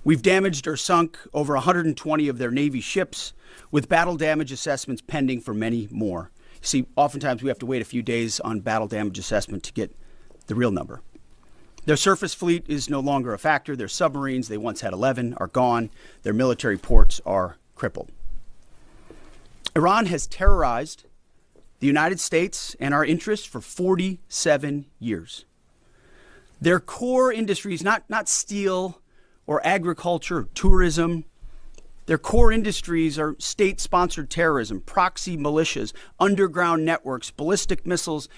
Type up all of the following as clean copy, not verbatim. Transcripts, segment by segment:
We've damaged or sunk over 120 of their Navy ships, with battle damage assessments pending for many more. See, oftentimes we have to wait a few days on battle damage assessment to get the real number. Their surface fleet is no longer a factor. Their submarines, they once had 11, are gone. Their military ports are crippled. Iran has terrorized the United States and our interests for 47 years. Their core industries, not steel or agriculture, or tourism, their core industries are state-sponsored terrorism, proxy militias, underground networks, ballistic missiles,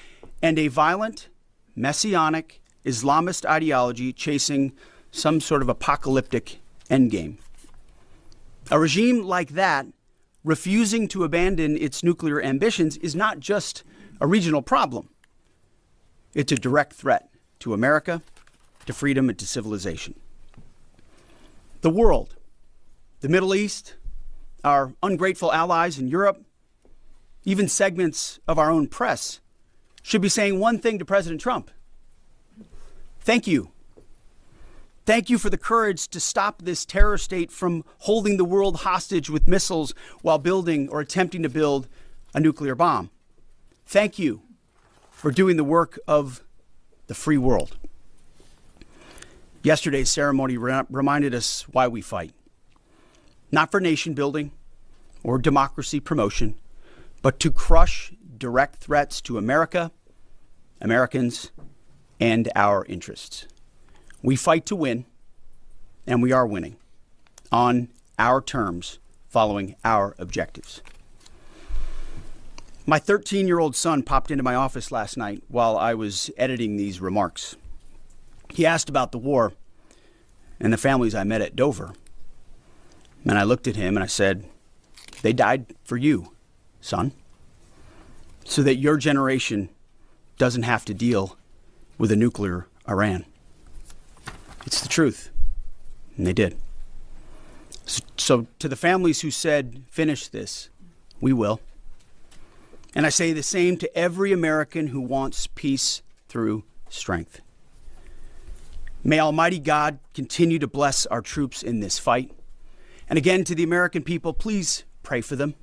and a violent, messianic, Islamist ideology chasing some sort of apocalyptic endgame. A regime like that, refusing to abandon its nuclear ambitions, is not just a regional problem. It's a direct threat to America, to freedom, and to civilization. The world, the Middle East, our ungrateful allies in Europe, even segments of our own press should be saying one thing to President Trump. Thank you. Thank you for the courage to stop this terror state from holding the world hostage with missiles while building or attempting to build a nuclear bomb. Thank you for doing the work of the free world. Yesterday's ceremony reminded us why we fight. Not for nation building or democracy promotion, but to crush direct threats to America, Americans, and our interests. We fight to win, and we are winning on our terms, following our objectives. My 13-year-old son popped into my office last night while I was editing these remarks. He asked about the war and the families I met at Dover. And I looked at him and I said, they died for you, son, so that your generation doesn't have to deal with a nuclear Iran. It's the truth. And they did. So to the families who said, finish this, we will. And I say the same to every American who wants peace through strength. May Almighty God continue to bless our troops in this fight. And again, to the American people, please pray for them.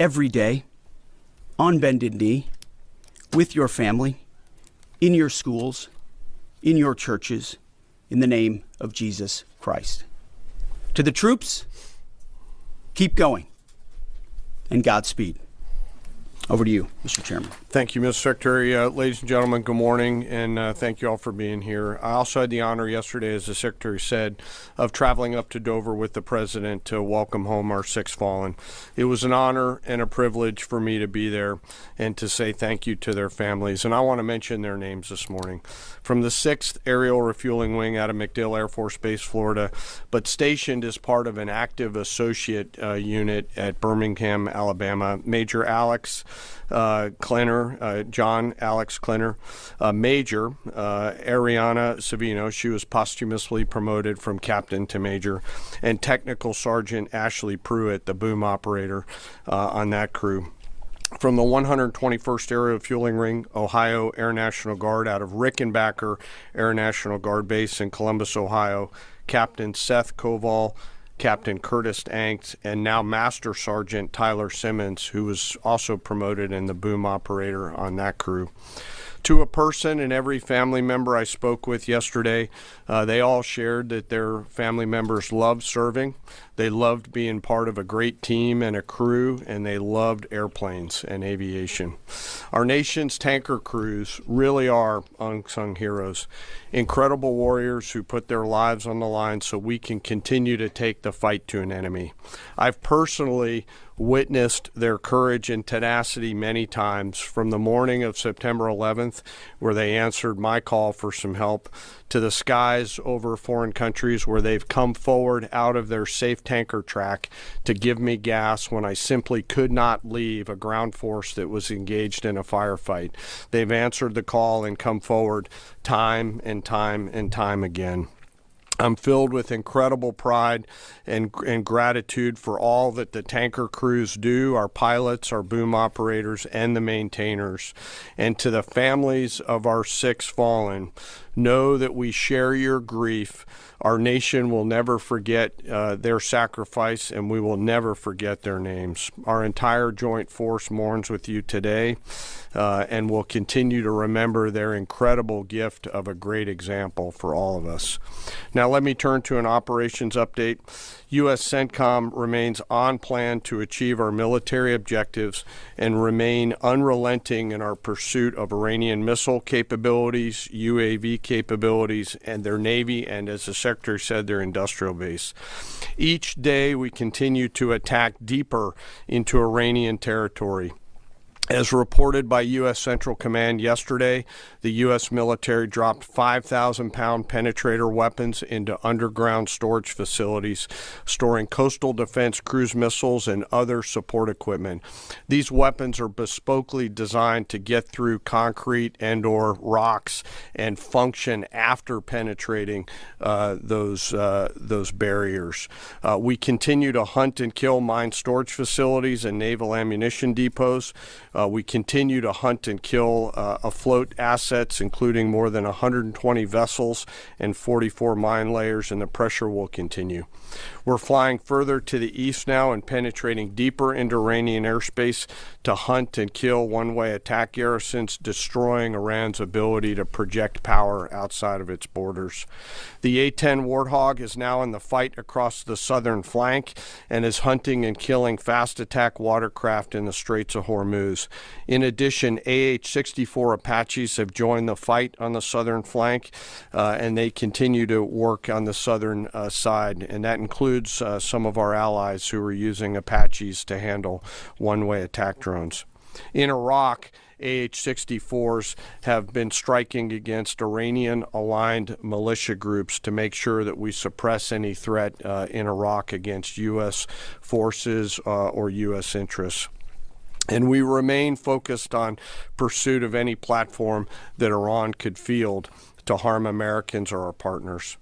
Every day, on bended knee, with your family, in your schools, in your churches, in the name of Jesus Christ. To the troops, keep going, and Godspeed. Over to you, Mr. Chairman. Thank you, Mr. Secretary. Ladies and gentlemen, good morning, and thank you all for being here. I also had the honor yesterday, as the Secretary said, of traveling up to Dover with the President to welcome home our six fallen. It was an honor and a privilege for me to be there and to say thank you to their families. And I want to mention their names this morning. From the 6th Aerial Refueling Wing out of MacDill Air Force Base, Florida, but stationed as part of an active associate unit at Birmingham, Alabama, Major Alex Klenner, John Alex Klenner, Major Ariana Savino. She was posthumously promoted from captain to major, and Technical Sergeant Ashley Pruitt, the boom operator on that crew. From the 121st Aerial Refueling Ring, Ohio Air National Guard out of Rickenbacker Air National Guard Base in Columbus, Ohio, Captain Seth Koval, Captain Curtis Anks, and now Master Sergeant Tyler Simmons, who was also promoted in the boom operator on that crew. To a person and every family member I spoke with yesterday, they all shared that their family members loved serving. They loved being part of a great team and a crew, and they loved airplanes and aviation. Our nation's tanker crews really are unsung heroes, incredible warriors who put their lives on the line so we can continue to take the fight to an enemy. I've personally witnessed their courage and tenacity many times, from the morning of September 11th, where they answered my call for some help, to the skies over foreign countries where they've come forward out of their safe tanker track to give me gas when I simply could not leave a ground force that was engaged in a firefight. They've answered the call and come forward time and time and time again. I'm filled with incredible pride and gratitude for all that the tanker crews do, our pilots, our boom operators, and the maintainers. And to the families of our six fallen, Know that we share your grief. Our nation will never forget their sacrifice, and we will never forget their names. Our entire joint force mourns with you today, and will continue to remember their incredible gift of a great example for all of us. Now let me turn to an operations update. U.S. CENTCOM remains on plan to achieve our military objectives and remain unrelenting in our pursuit of Iranian missile capabilities, UAV capabilities, and their Navy, and as the Secretary said, their industrial base. Each day we continue to attack deeper into Iranian territory. As reported by U.S. Central Command yesterday, the U.S. military dropped 5,000-pound penetrator weapons into underground storage facilities, storing coastal defense cruise missiles and other support equipment. These weapons are bespokely designed to get through concrete and/or rocks and function after penetrating those barriers. We continue to hunt and kill mine storage facilities and naval ammunition depots. We continue to hunt and kill afloat assets, including more than 120 vessels and 44 mine layers, and the pressure will continue. We're flying further to the east now and penetrating deeper into Iranian airspace to hunt and kill one-way attack garrisons, destroying Iran's ability to project power outside of its borders. The A-10 Warthog is now in the fight across the southern flank and is hunting and killing fast attack watercraft in the Straits of Hormuz. In addition, AH-64 Apaches have joined the fight on the southern flank, and they continue to work on the southern side, and that includes some of our allies who are using Apaches to handle one-way attack drones. In Iraq, AH-64s have been striking against Iranian-aligned militia groups to make sure that we suppress any threat in Iraq against U.S. forces or U.S. interests. And we remain focused on pursuit of any platform that Iran could field to harm Americans or our partners.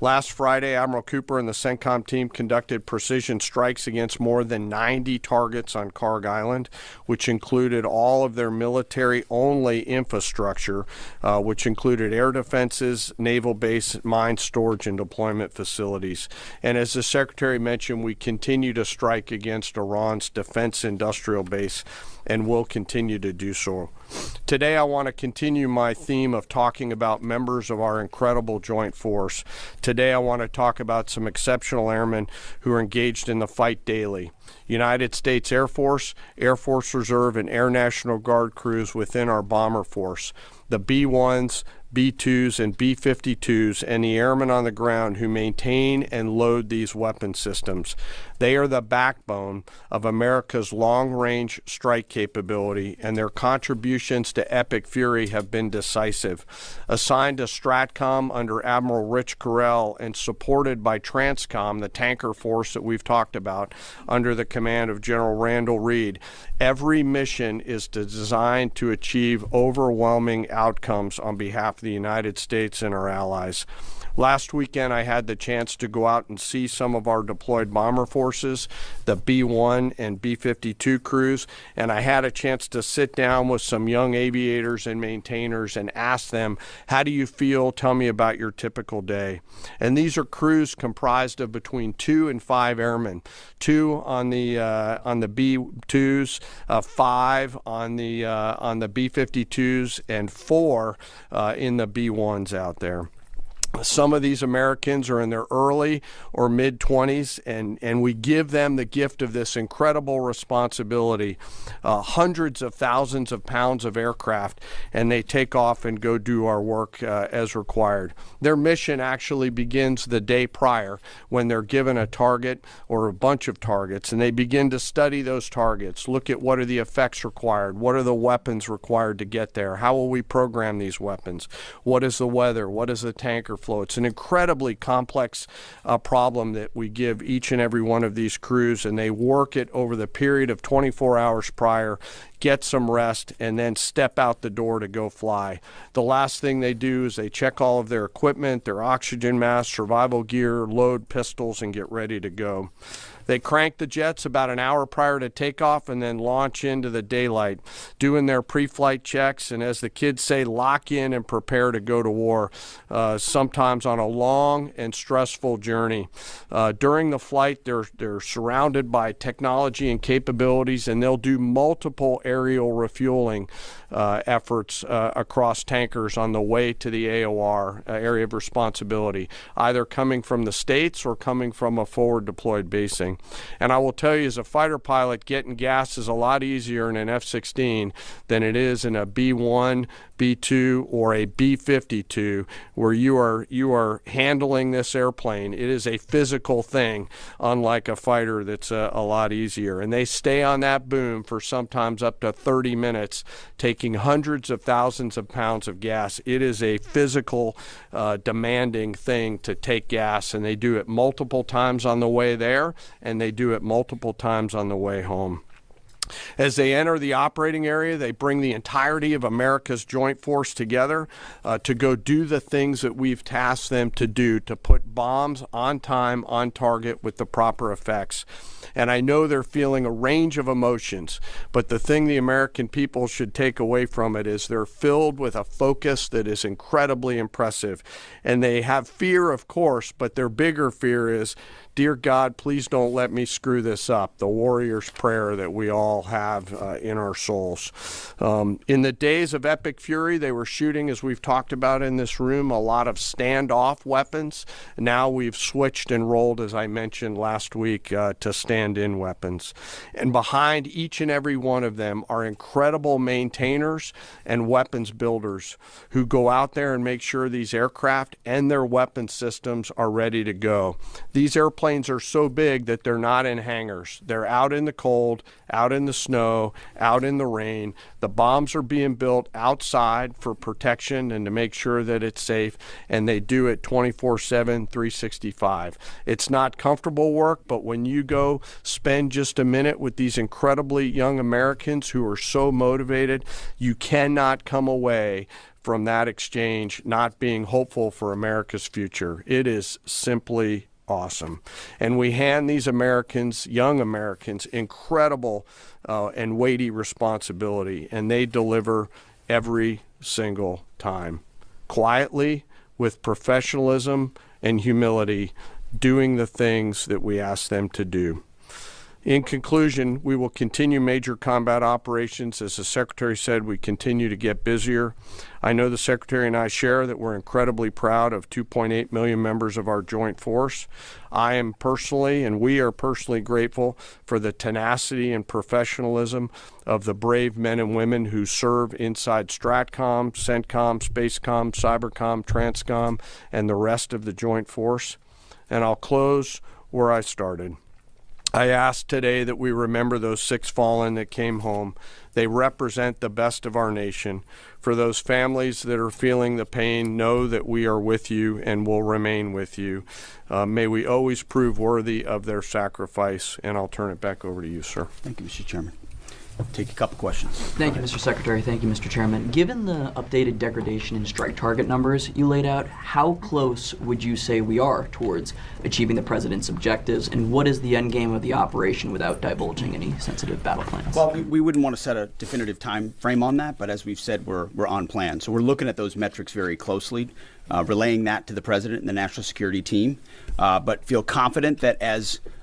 Last Friday, Admiral Cooper and the CENTCOM team conducted precision strikes against more than 90 targets on Karg Island, which included all of their military-only infrastructure, which included air defenses, naval base, mine storage, and deployment facilities. And as the Secretary mentioned, we continue to strike against Iran's defense industrial base and will continue to do so. Today, I want to continue my theme of talking about members of our incredible joint force. Today, I want to talk about some exceptional airmen who are engaged in the fight daily. United States Air Force, Air Force Reserve, and Air National Guard crews within our bomber force. The B-1s, B-2s, and B-52s, and the airmen on the ground who maintain and load these weapon systems. They are the backbone of America's long-range strike capability, and their contributions to Epic Fury have been decisive. Assigned to STRATCOM under Admiral Rich Carrell and supported by TRANSCOM, the tanker force that we've talked about, under the command of General Randall Reed, every mission is designed to achieve overwhelming outcomes on behalf of the United States and our allies. Last weekend, I had the chance to go out and see some of our deployed bomber forces, the B-1 and B-52 crews, and I had a chance to sit down with some young aviators and maintainers and ask them, how do you feel? Tell me about your typical day. And these are crews comprised of between 2 and 5 airmen, 2 on the B-2s, 5 on the B-52s, and 4 in the B-1s out there. Some of these Americans are in their early or mid-20s, and we give them the gift of this incredible responsibility, hundreds of thousands of pounds of aircraft, and they take off and go do our work as required. Their mission actually begins the day prior when they're given a target or a bunch of targets, and they begin to study those targets, look at what are the effects required, what are the weapons required to get there, how will we program these weapons, what is the weather, what is the tanker flow. It's an incredibly complex problem that we give each and every one of these crews, and they work it over the period of 24 hours prior, get some rest, and then step out the door to go fly. The last thing they do is they check all of their equipment, their oxygen mask, survival gear, load pistols, and get ready to go. They crank the jets about an hour prior to takeoff and then launch into the daylight, doing their pre-flight checks, and as the kids say, lock in and prepare to go to war, sometimes on a long and stressful journey. During the flight, they're surrounded by technology and capabilities, and they'll do multiple aerial refueling efforts across tankers on the way to the AOR, area of responsibility, either coming from the States or coming from a forward deployed basing. And I will tell you, as a fighter pilot, getting gas is a lot easier in an F-16 than it is in a B-1, B-2, or a B-52, where you are handling this airplane. It is a physical thing, unlike a fighter that's a lot easier. And they stay on that boom for sometimes up to 30 minutes, taking hundreds of thousands of pounds of gas. It is a physical, demanding thing to take gas, and they do it multiple times on the way there, and they do it multiple times on the way home. As they enter the operating area, they bring the entirety of America's joint force together to go do the things that we've tasked them to do, to put bombs on time, on target, with the proper effects. And I know they're feeling a range of emotions, but the thing the American people should take away from it is they're filled with a focus that is incredibly impressive. And they have fear, of course, but their bigger fear is, dear God, please don't let me screw this up, the warrior's prayer that we all have in our souls. In the days of epic fury, they were shooting, as we've talked about in this room, a lot of standoff weapons. Now we've switched and rolled, as I mentioned last week, to stand-in weapons. And behind each and every one of them are incredible maintainers and weapons builders who go out there and make sure these aircraft and their weapon systems are ready to go. These airplanes are so big that they're not in hangars. They're out in the cold, out in the snow, out in the rain. The bombs are being built outside for protection and to make sure that it's safe, and they do it 24/7, 365. It's not comfortable work, but when you go spend just a minute with these incredibly young Americans who are so motivated, you cannot come away from that exchange not being hopeful for America's future. It is simply awesome. And we hand these Americans, young Americans, incredible and weighty responsibility, and they deliver every single time. Quietly, with professionalism and humility, doing the things that we ask them to do. In conclusion, we will continue major combat operations. As the Secretary said, we continue to get busier. I know the Secretary and I share that we're incredibly proud of 2.8 million members of our joint force. I am personally, and we are personally grateful for the tenacity and professionalism of the brave men and women who serve inside STRATCOM, CENTCOM, SPACECOM, CYBERCOM, TRANSCOM, and the rest of the joint force. And I'll close where I started. I ask today that we remember those 6 fallen that came home. They represent the best of our nation. For those families that are feeling the pain, know that we are with you and will remain with you. May we always prove worthy of their sacrifice. And I'll turn it back over to you, sir. Thank you, Mr. Chairman. Take a couple questions. Thank you, Mr. Secretary. Thank you, Mr. Chairman. Given the updated degradation in strike target numbers you laid out, how close would you say we are towards achieving the President's objectives, and what is the end game of the operation without divulging any sensitive battle plans? Well, we wouldn't want to set a definitive time frame on that, but as we've said, we're on plan. So we're looking at those metrics very closely, relaying that to the President and the National Security team, but feel confident that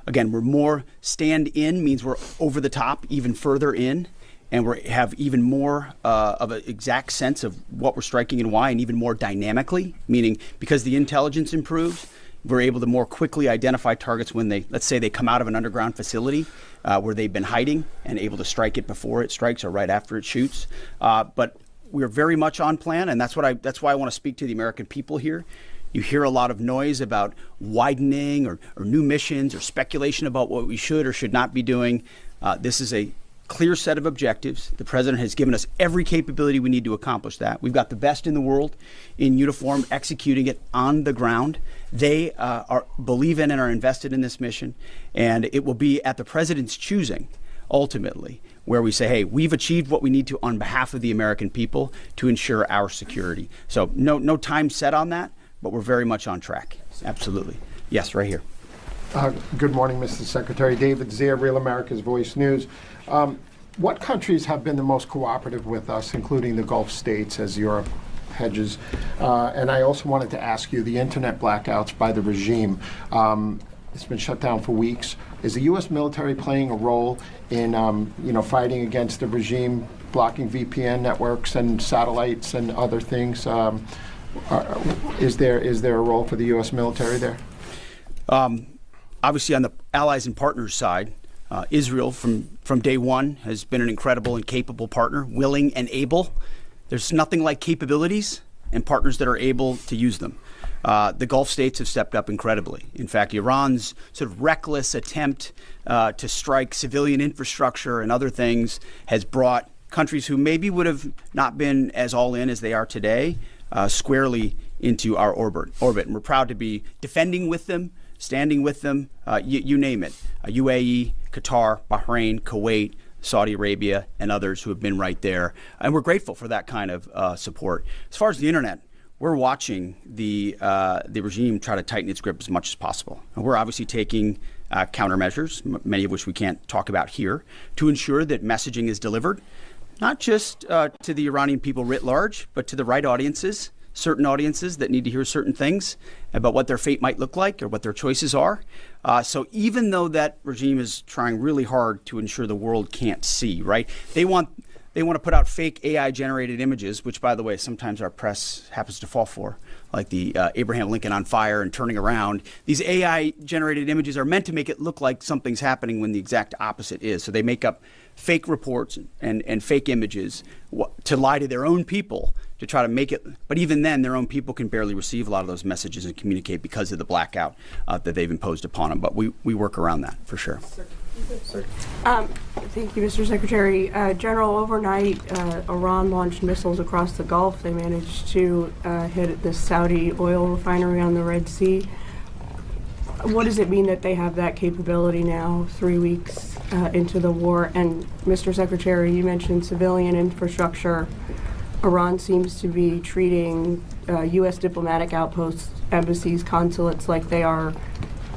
again, we're more stand-in, means we're over the top, even further in, and we have even more of an exact sense of what we're striking and why, and even more dynamically, meaning because the intelligence improves, we're able to more quickly identify targets when let's say they come out of an underground facility where they've been hiding, and able to strike it before it strikes or right after it shoots. But we're very much on plan, and that's why I want to speak to the American people here. You hear a lot of noise about widening or new missions or speculation about what we should or should not be doing. This is a clear set of objectives. The President has given us every capability we need to accomplish that. We've got the best in the world in uniform executing it on the ground. They believe in and are invested in this mission, and it will be at the President's choosing, ultimately, where we say, hey, we've achieved what we need to on behalf of the American people to ensure our security. So no time set on that, but we're very much on track. Absolutely. Yes, right here. Good morning, Mr. Secretary. David Zier, Real America's Voice News. What countries have been the most cooperative with us, including the Gulf states, as Europe hedges? And I also wanted to ask you, the internet blackouts by the regime, it's been shut down for weeks. Is the U.S. military playing a role in fighting against the regime, blocking VPN networks and satellites and other things? Is there a role for the U.S. military there? Obviously, on the allies and partners side, Israel from day one has been an incredible and capable partner, willing and able. There's nothing like capabilities and partners that are able to use them. The Gulf states have stepped up incredibly. In fact, Iran's sort of reckless attempt to strike civilian infrastructure and other things has brought countries who maybe would have not been as all in as they are today squarely into our orbit. And we're proud to be defending with them, standing with them, you name it. UAE, Qatar, Bahrain, Kuwait, Saudi Arabia, and others who have been right there. And we're grateful for that kind of support. As far as the internet, we're watching the regime try to tighten its grip as much as possible. And we're obviously taking countermeasures, many of which we can't talk about here, to ensure that messaging is delivered, not just to the Iranian people writ large, but to the right audiences, certain audiences that need to hear certain things about what their fate might look like or what their choices are. So even though that regime is trying really hard to ensure the world can't see, right? They want to put out fake AI-generated images, which, by the way, sometimes our press happens to fall for, like the Abraham Lincoln on fire and turning around. These AI-generated images are meant to make it look like something's happening when the exact opposite is. So they make up fake reports and fake images to lie to their own people to try to make it. But even then, their own people can barely receive a lot of those messages and communicate because of the blackout that they've imposed upon them. But we work around that for sure. Thank you, Mr. Secretary. General, overnight, Iran launched missiles across the Gulf. They managed to hit the Saudi oil refinery on the Red Sea. What does it mean that they have that capability now, 3 weeks into the war? And Mr. Secretary, you mentioned civilian infrastructure. Iran seems to be treating U.S. diplomatic outposts, embassies, consulates like they are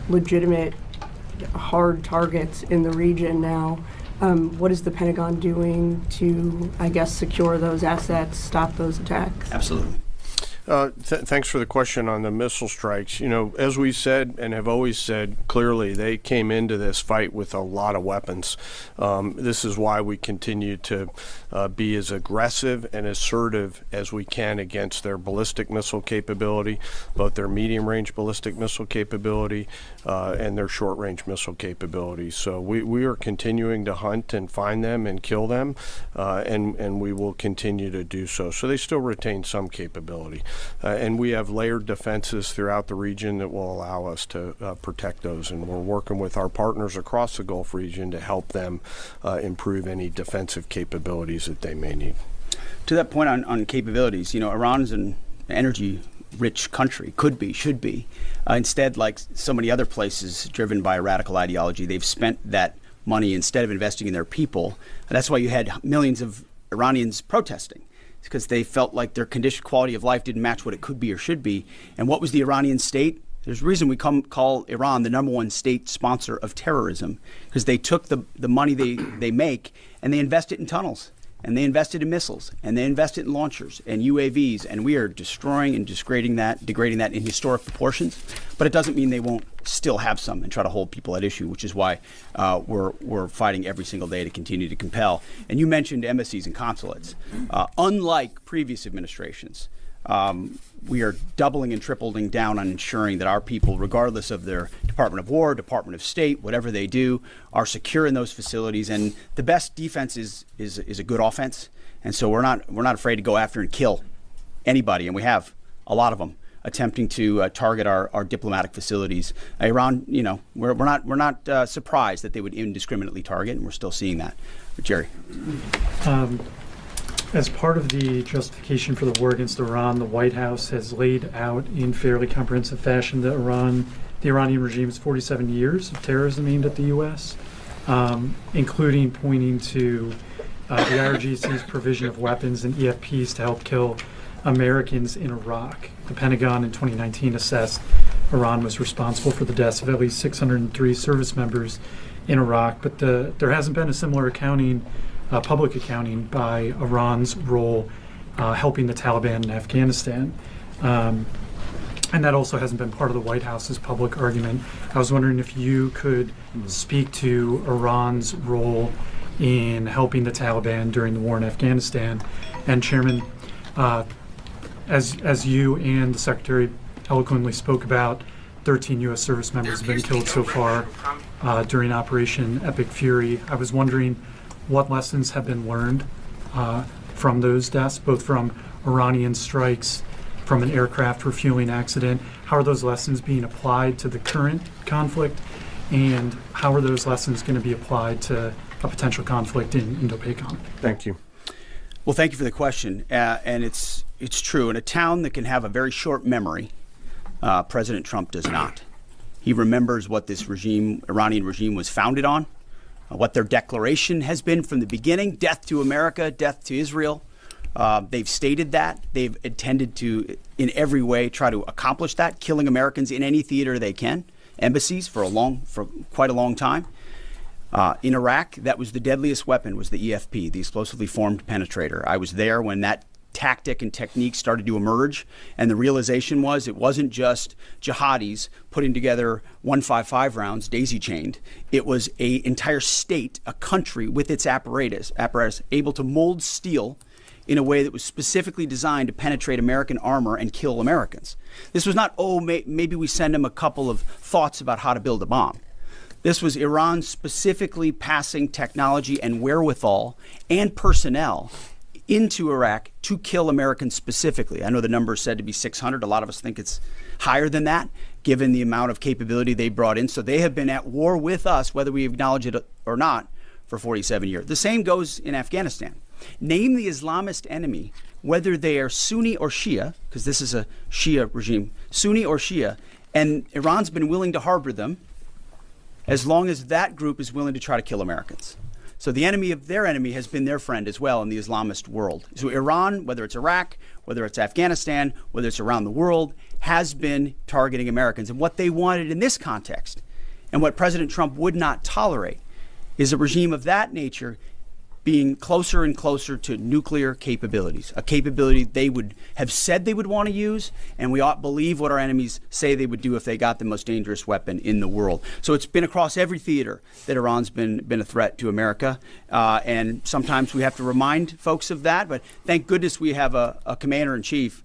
legitimate hard targets in the region now. What is the Pentagon doing to, I guess, secure those assets, stop those attacks? Absolutely. Thanks for the question on the missile strikes. You know, as we said and have always said clearly, they came into this fight with a lot of weapons. This is why we continue to be as aggressive and assertive as we can against their ballistic missile capability, both their medium-range ballistic missile capability and their short-range missile capability. So we are continuing to hunt and find them and kill them, and we will continue to do so. So they still retain some capability. And we have layered defenses throughout the region that will allow us to protect those. And we're working with our partners across the Gulf region to help them improve any defensive capabilities that they may need. To that point on capabilities, you know, Iran's an energy-rich country, could be, should be. Instead, like so many other places driven by a radical ideology, they've spent that money instead of investing in their people. And that's why you had millions of Iranians protesting. Because they felt like their quality of life didn't match what it could be or should be. And what was the Iranian state? There's a reason we call Iran the #1 state sponsor of terrorism, because they took the money they make and they invest it in tunnels, and they invested in missiles, and they invested in launchers and UAVs, and we are destroying and degrading that in historic proportions. But it doesn't mean they won't still have some and try to hold people at issue, which is why we're fighting every single day to continue to compel. And you mentioned embassies and consulates. Unlike previous administrations, we are doubling and tripling down on ensuring that our people, regardless of their Department of War, Department of State, whatever they do, are secure in those facilities. And the best defense is a good offense. And so we're not afraid to go after and kill anybody, and we have a lot of them attempting to target our diplomatic facilities. Iran, you know, we're not surprised that they would indiscriminately target, and we're still seeing that. But Jerry. As part of the justification for the war against Iran, the White House has laid out in fairly comprehensive fashion that the Iranian regime's 47 years of terrorism aimed at the U.S. including pointing to the IRGC's provision of weapons and EFPs to help kill Americans in Iraq. The Pentagon in 2019 assessed Iran was responsible for the deaths of at least 603 service members in Iraq, but there hasn't been a similar accounting, public accounting by Iran's role helping the Taliban in Afghanistan. And that also hasn't been part of the White House's public argument. I was wondering if you could speak to Iran's role in helping the Taliban during the war in Afghanistan. And Chairman, as you and the Secretary eloquently spoke about, 13 U.S. service members have been killed so far during Operation Epic Fury. I was wondering what lessons have been learned from those deaths, both from Iranian strikes, from an aircraft refueling accident. How are those lessons being applied to the current conflict, and how are those lessons going to be applied to a potential conflict in Indo-PACOM? Thank you. Well, thank you for the question. And it's true. In a town that can have a very short memory, President Trump does not. He remembers what this Iranian regime was founded on, what their declaration has been from the beginning: death to America, death to Israel. They've stated that. They've intended to, in every way, try to accomplish that, killing Americans in any theater they can, embassies for quite a long time. In Iraq, that was the deadliest weapon, was the EFP, the explosively formed penetrator. I was there when that tactic and technique started to emerge, and the realization was it wasn't just jihadis putting together 155 rounds daisy-chained. It was an entire state, a country with its apparatus able to mold steel in a way that was specifically designed to penetrate American armor and kill Americans. This was not, maybe we send them a couple of thoughts about how to build a bomb. This was Iran specifically passing technology and wherewithal and personnel into Iraq to kill Americans specifically. I know the number is said to be 600. A lot of us think it's higher than that, given the amount of capability they brought in. So they have been at war with us, whether we acknowledge it or not, for 47 years. The same goes in Afghanistan. Name the Islamist enemy, whether they are Sunni or Shia, because this is a Shia regime, Sunni or Shia, and Iran's been willing to harbor them as long as that group is willing to try to kill Americans. So the enemy of their enemy has been their friend as well in the Islamist world. So Iran, whether it's Iraq, whether it's Afghanistan, whether it's around the world, has been targeting Americans. And what they wanted in this context, and what President Trump would not tolerate, is a regime of that nature being closer and closer to nuclear capabilities, a capability they would have said they would want to use, and we ought to believe what our enemies say they would do if they got the most dangerous weapon in the world. So it's been across every theater that Iran's been a threat to America, and sometimes we have to remind folks of that, but thank goodness we have a commander-in-chief